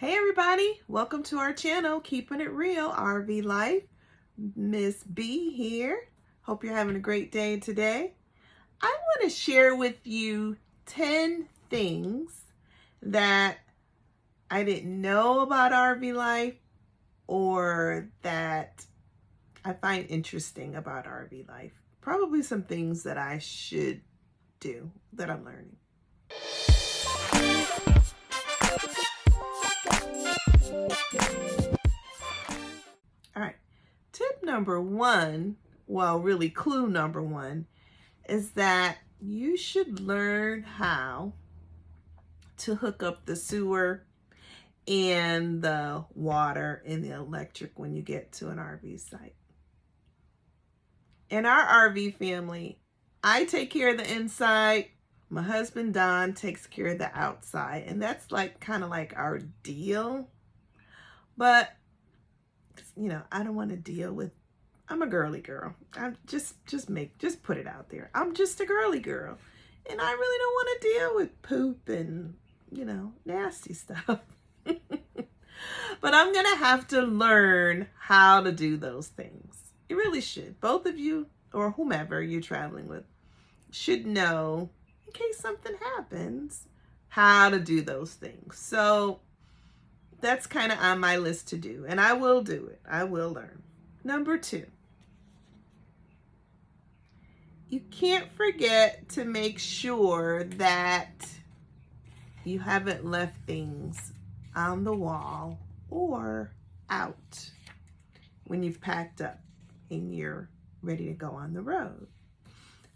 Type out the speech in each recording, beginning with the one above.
Hey everybody, welcome to our channel, Keeping It Real, RV Life. Miss B here. Hope you're having a great day today. I want to share with you 10 things that I didn't know about RV life or that I find interesting about RV life. Probably some things that I should do that I'm learning. All right, tip number one, well, really clue number one, is that you should learn how to hook up the sewer and the water and the electric when you get to an RV site. In our RV family, I take care of the inside. My husband, Don, takes care of the outside. And that's like kind of like our deal. But, you know, I don't want to deal with, I'm a girly girl. I'm just put it out there. I'm just a girly girl. And I really don't want to deal with poop and, you know, nasty stuff. But I'm going to have to learn how to do those things. You really should. Both of you or whomever you're traveling with should know, in case something happens, how to do those things. So that's kind of on my list to do. And I will do it. I will learn. Number 2. You can't forget to make sure that you haven't left things on the wall or out when you've packed up and you're ready to go on the road.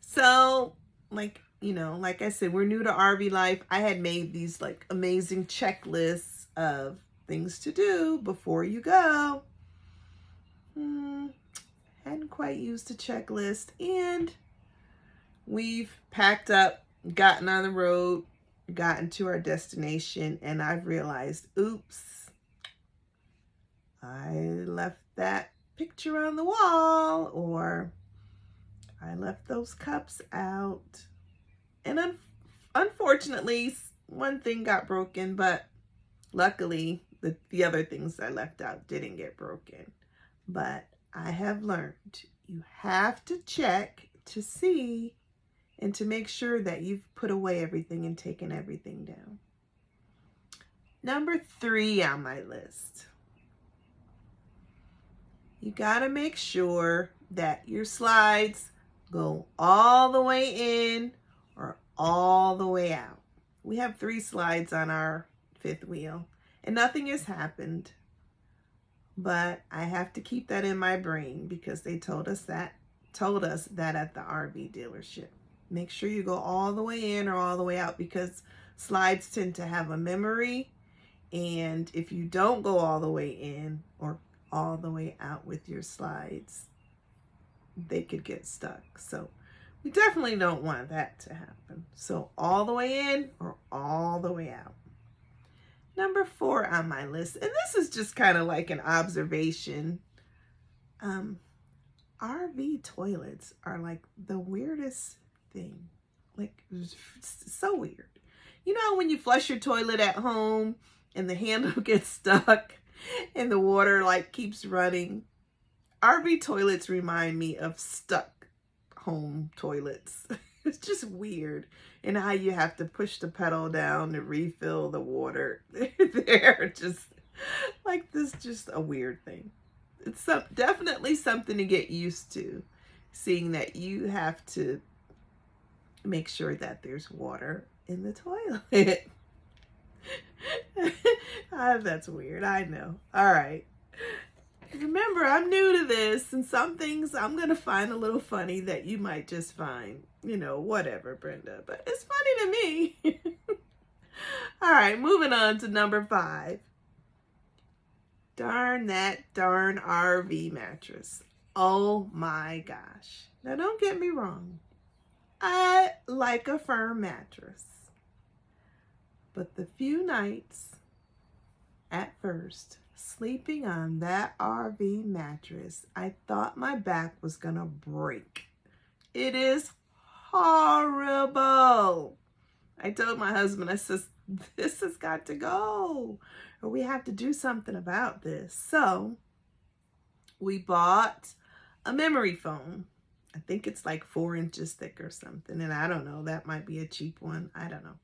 So, like I said, we're new to RV life. I had made these like amazing checklists of things to do before you go. Hadn't quite used the checklist, and we've packed up, gotten on the road, gotten to our destination, and I've realized, oops, I left that picture on the wall, or I left those cups out. And unfortunately, one thing got broken, but luckily the other things I left out didn't get broken. But I have learned you have to check to see and to make sure that you've put away everything and taken everything down. Number 3 on my list. You gotta make sure that your slides go all the way in or all the way out. We have 3 slides on our 5th wheel and nothing has happened. But I have to keep that in my brain because they told us that at the RV dealership. Make sure you go all the way in or all the way out because slides tend to have a memory. And if you don't go all the way in or all the way out with your slides, they could get stuck. So we definitely don't want that to happen. So all the way in or all the way out. Number 4 on my list, and this is just kind of like an observation. RV toilets are like the weirdest thing. Like, so weird. You know when you flush your toilet at home and the handle gets stuck and the water like keeps running? RV toilets remind me of stuck home toilets. It's just weird. And how you have to push the pedal down to refill the water. They're just like this, just a weird thing. It's definitely something to get used to, seeing that you have to make sure that there's water in the toilet. That's weird, I know. All right. Remember, I'm new to this, and some things I'm going to find a little funny that you might just find, you know, whatever, Brenda. But it's funny to me. All right, moving on to number 5. Darn that darn RV mattress. Oh my gosh. Now, don't get me wrong. I like a firm mattress. But the few nights at first sleeping on that RV mattress, I thought my back was gonna break. It is horrible. I told my husband, I says, this has got to go, or we have to do something about this. So we bought a memory foam. I think it's like 4 inches thick or something. And I don't know, that might be a cheap one. I don't know.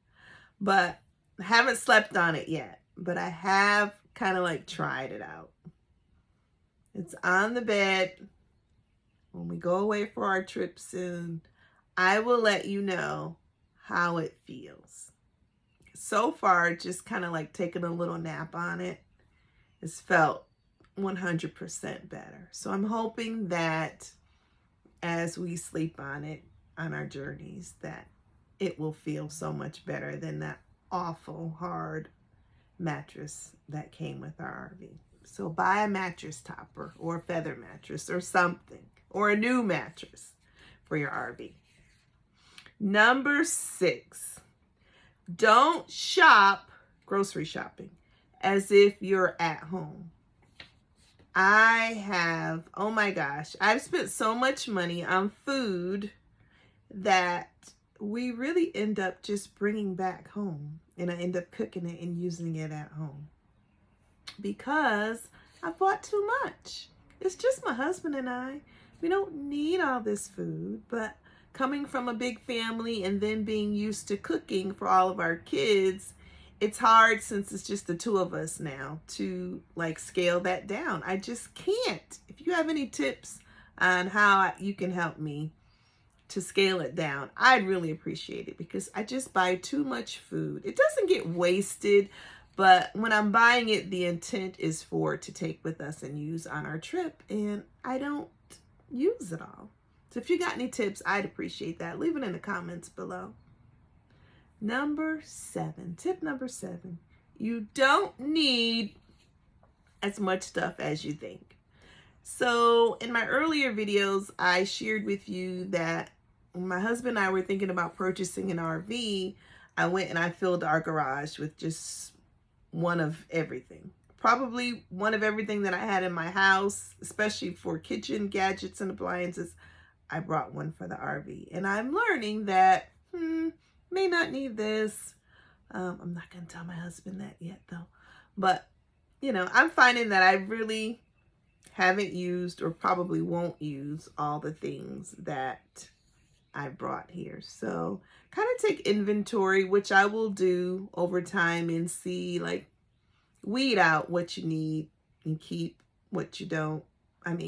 But I haven't slept on it yet. But I have kind of like tried it out. It's on the bed. When we go away for our trip soon, I will let you know how it feels. So far, just kind of like taking a little nap on it, it's felt 100% better. So I'm hoping that as we sleep on it on our journeys, that it will feel so much better than that awful hard mattress that came with our RV. So buy a mattress topper or a feather mattress or something, or a new mattress for your RV. Number 6, don't shop, grocery shopping, as if you're at home. Oh my gosh, I've spent so much money on food that we really end up just bringing back home, and I end up cooking it and using it at home because I bought too much. It's just my husband and I. We don't need all this food, but coming from a big family and then being used to cooking for all of our kids, it's hard, since it's just the 2 of us now, to like scale that down. I just can't. If you have any tips on how you can help me to scale it down, I'd really appreciate it, because I just buy too much food. It doesn't get wasted, but when I'm buying it, the intent is for it to take with us and use on our trip, and I don't use it all. So if you got any tips, I'd appreciate that. Leave it in the comments below. Number 7, tip number 7, you don't need as much stuff as you think. So in my earlier videos, I shared with you that when my husband and I were thinking about purchasing an RV, I went and I filled our garage with just one of everything. Probably one of everything that I had in my house, especially for kitchen gadgets and appliances. I brought one for the RV. And I'm learning that, may not need this. I'm not going to tell my husband that yet, though. But, you know, I'm finding that I really haven't used, or probably won't use, all the things that I brought here. So kind of take inventory, which I will do over time, and see, like, weed out what you need and keep what you don't.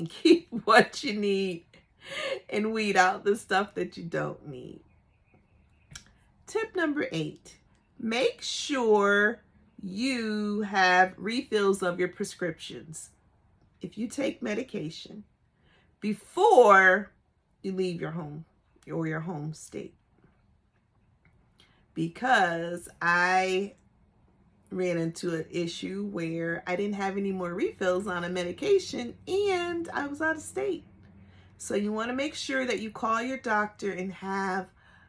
Keep what you need and weed out the stuff that you don't need. Tip number 8, make sure you have refills of your prescriptions if you take medication before you leave your home or your home state. Because I ran into an issue where I didn't have any more refills on a medication and I was out of state. So you want to make sure that you call your doctor and have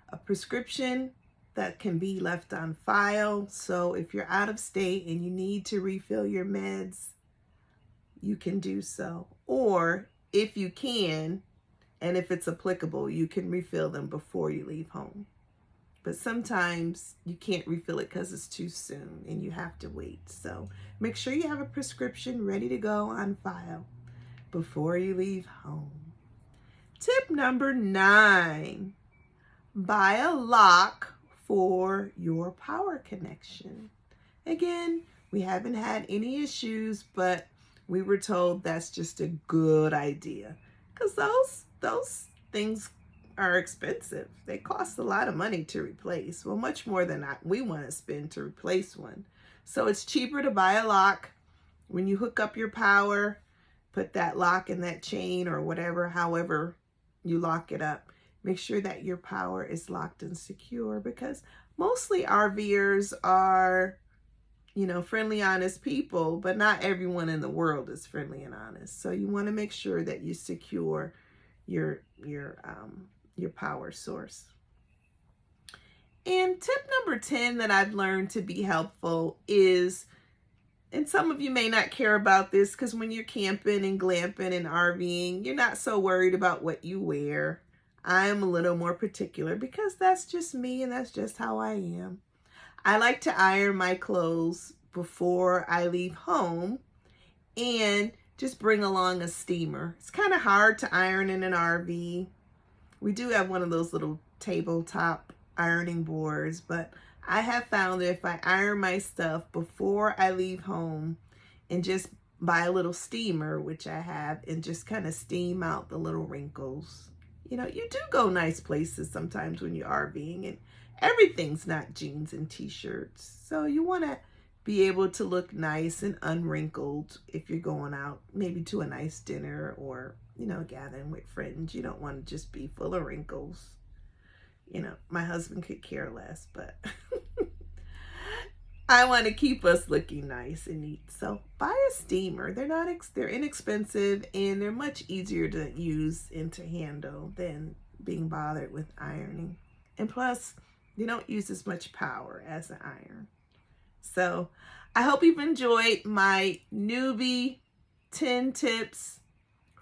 a prescription that can be left on file. So if you're out of state and you need to refill your meds, you can do so. Or if you can, and if it's applicable, you can refill them before you leave home. But sometimes you can't refill it because it's too soon and you have to wait. So make sure you have a prescription ready to go on file before you leave home. Tip number 9, buy a lock for your power connection. Again, we haven't had any issues, but we were told that's just a good idea, because those things are expensive. They cost a lot of money to replace. Well, much more than we want to spend to replace one. So it's cheaper to buy a lock. When you hook up your power, put that lock in that chain or whatever, however you lock it up. Make sure that your power is locked and secure, because mostly RVers are, you know, friendly, honest people, but not everyone in the world is friendly and honest. So you want to make sure that you secure your power source. And tip number 10 that I've learned to be helpful is, and some of you may not care about this, because when you're camping and glamping and RVing, you're not so worried about what you wear. I'm a little more particular because that's just me and that's just how I am. I like to iron my clothes before I leave home and just bring along a steamer. It's kind of hard to iron in an RV. We do have one of those little tabletop ironing boards, but I have found that if I iron my stuff before I leave home and just buy a little steamer, which I have, and just kind of steam out the little wrinkles. You know, you do go nice places sometimes when you're RVing, and everything's not jeans and t-shirts. So you want to be able to look nice and unwrinkled if you're going out, maybe to a nice dinner or, you know, gathering with friends. You don't want to just be full of wrinkles. You know, my husband could care less, but I want to keep us looking nice and neat. So buy a steamer. They're inexpensive, and they're much easier to use and to handle than being bothered with ironing. And plus, they don't use as much power as an iron. So I hope you've enjoyed my newbie 10 tips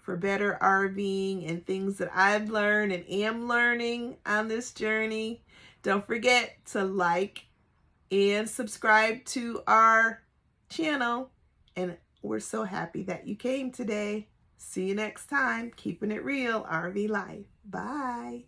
for better RVing and things that I've learned and am learning on this journey. Don't forget to like and subscribe to our channel. And we're so happy that you came today. See you next time. Keeping it real, RV life. Bye.